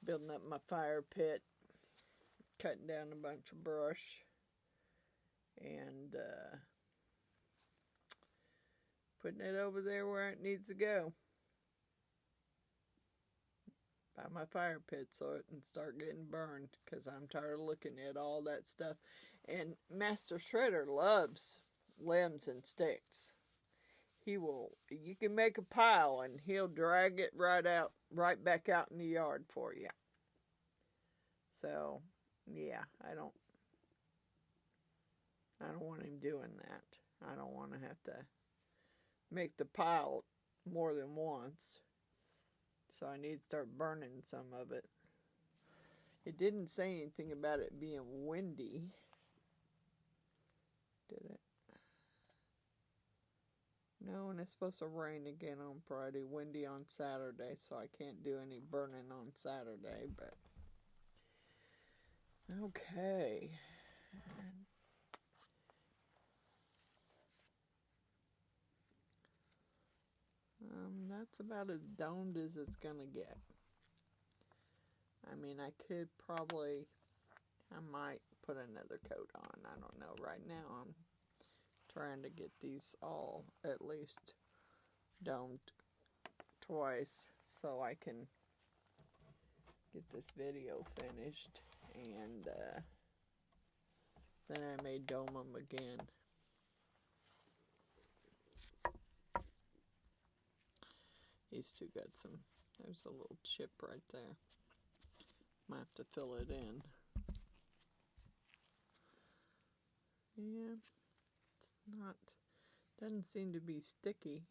Building up my fire pit, cutting down a bunch of brush, and putting it over there where it needs to go. By my fire pit so it can start getting burned, because I'm tired of looking at all that stuff. And Master Shredder loves limbs and sticks. You can make a pile and he'll drag it right back out in the yard for you. So, yeah, I don't want him doing that. I don't want to have to make the pile more than once. So I need to start burning some of it. It didn't say anything about it being windy. Did it? No, and it's supposed to rain again on Friday. Windy on Saturday, so I can't do any burning on Saturday, but... Okay. That's about as domed as it's gonna get. I mean, I might put another coat on. I don't know. Right now, I'm trying to get these all at least domed twice so I can get this video finished, and then I may dome them again. These two got there's a little chip right there. Might have to fill it in. Yeah, doesn't seem to be sticky,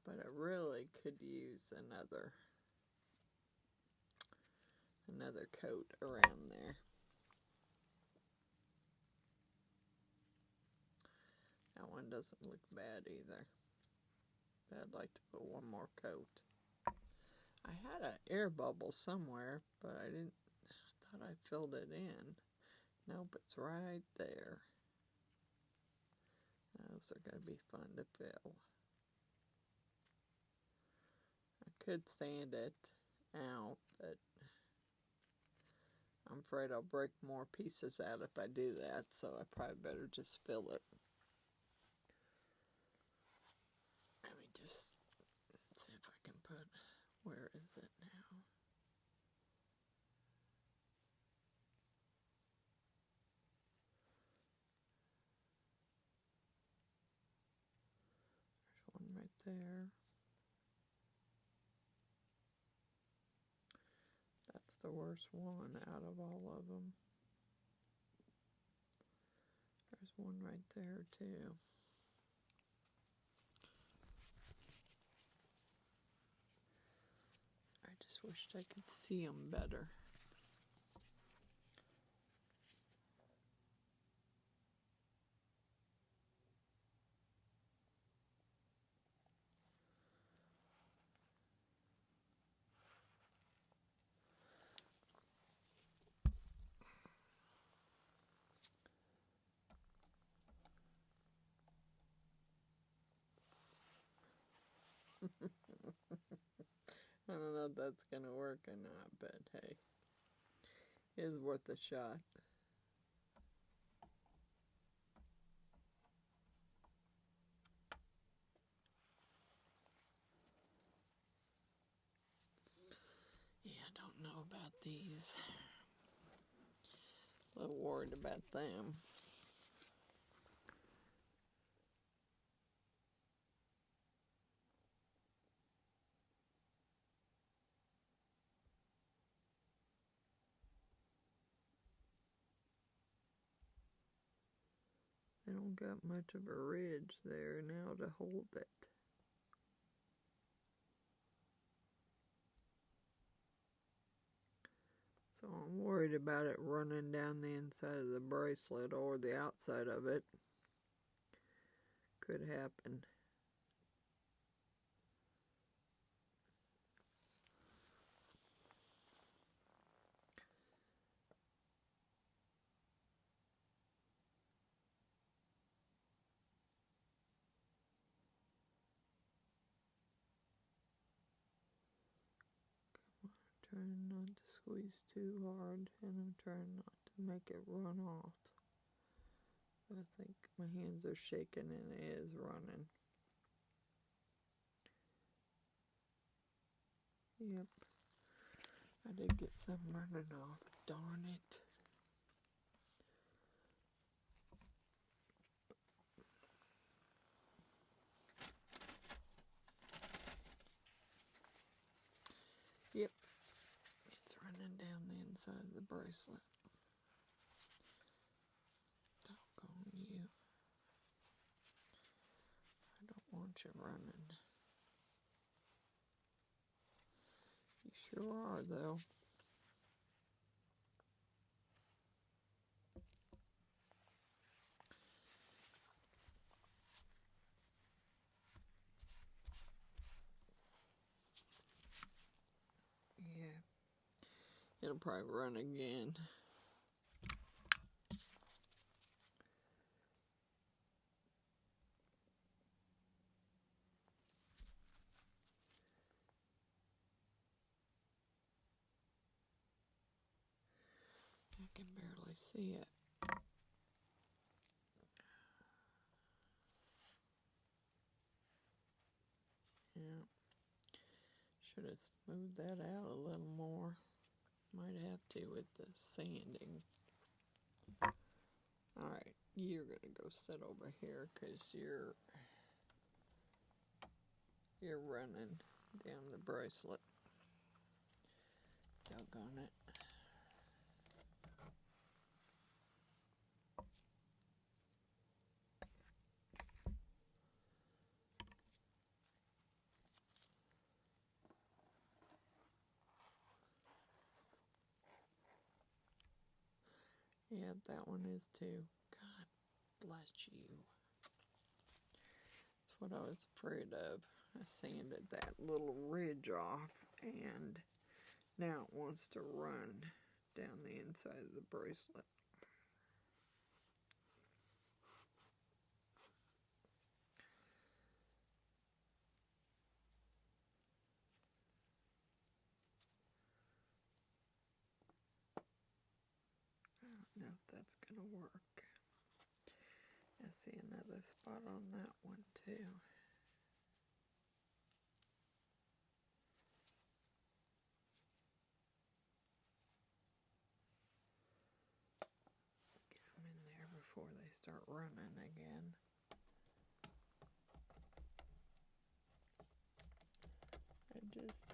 but it really could use another coat around there. That one doesn't look bad either. But I'd like to put one more coat. I had an air bubble somewhere, but I thought I filled it in. Nope, it's right there. Those are going to be fun to fill. I could sand it out, but I'm afraid I'll break more pieces out if I do that, so I probably better just fill it. Let me just see if I can put, where is it now? There's one right there. That's the worst one out of all of them. There's one right there too. I just wished I could see them better. I don't know if that's going to work or not, but hey, it's worth a shot. Yeah, I don't know about these. A little worried about them. They don't got much of a ridge there now to hold it. So I'm worried about it running down the inside of the bracelet or the outside of it. Could happen. Trying not to squeeze too hard, and I'm trying not to make it run off. I think my hands are shaking and it is running. Yep. I did get some running off. Darn it. Yep. It's running down the inside of the bracelet. Doggone you. I don't want you running. You sure are, though. Yeah. It'll probably run again. I can barely see it. Yeah. Should have smoothed that out a little more. Might have to with the sanding. Alright, you're going to go sit over here because you're running down the bracelet. Doggone it. Yeah, that one is too. God bless you. That's what I was afraid of. I sanded that little ridge off, and now it wants to run down the inside of the bracelet. know if that's going to work. I see another spot on that one too. Get them in there before they start running again. I just...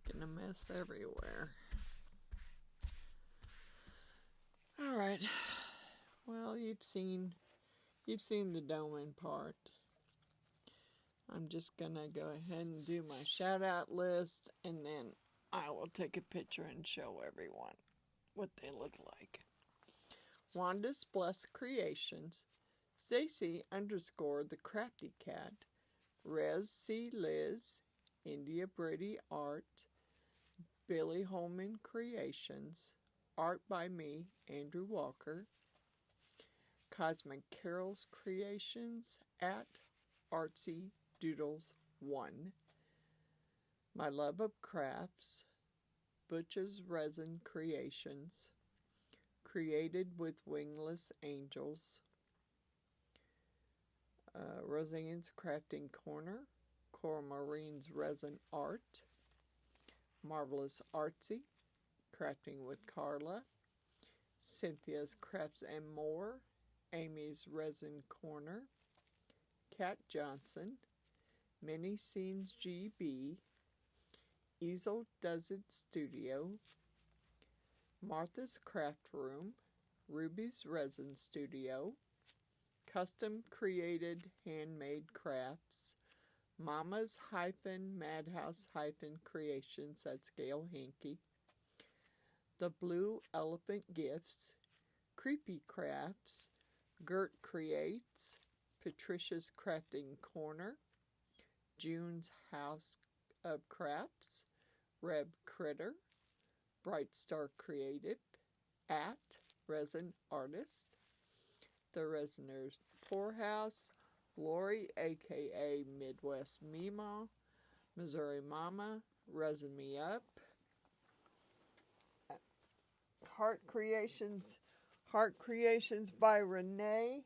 Making a mess everywhere. All right. Well, you've seen the doming part. I'm just gonna go ahead and do my shout out list, and then I will take a picture and show everyone what they look like. Wanda's Blessed Creations, Stacy _ the Crafty Cat, Rez C. Liz, India Brady Art, Billy Holman Creations, Art by me, Andrew Walker, Cosmic Carols Creations, at Artsy Doodles 1, My Love of Crafts, Butch's Resin Creations, Created with Wingless Angels, Roseanne's Crafting Corner, Cora Marine's Resin Art, Marvelous Artsy, Crafting with Carla, Cynthia's Crafts and More, Amy's Resin Corner, Kat Johnson, Mini Scenes GB, Easel Does It Studio, Martha's Craft Room, Ruby's Resin Studio, Custom Created Handmade Crafts, Mama's Madhouse Creations, that's Gail Hankey, The Blue Elephant Gifts, Creepy Crafts, Gert Creates, Patricia's Crafting Corner, June's House of Crafts, Reb Critter, Bright Star Creative, at Resin Artist, The Resiner's Poorhouse, Lori aka Midwest Mima, Missouri Mama, Resin Me Up, Heart Creations by Renee,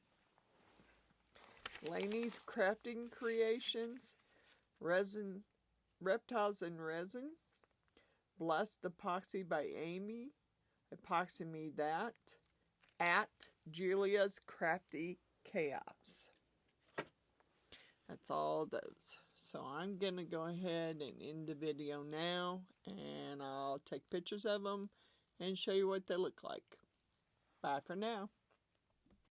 Laney's Crafting Creations, Resin Reptiles and Resin, Blessed Epoxy by Amy, Epoxy Me That, at Julia's Crafty Chaos. That's all those. So I'm going to go ahead and end the video now, and I'll take pictures of them and show you what they look like. Bye for now.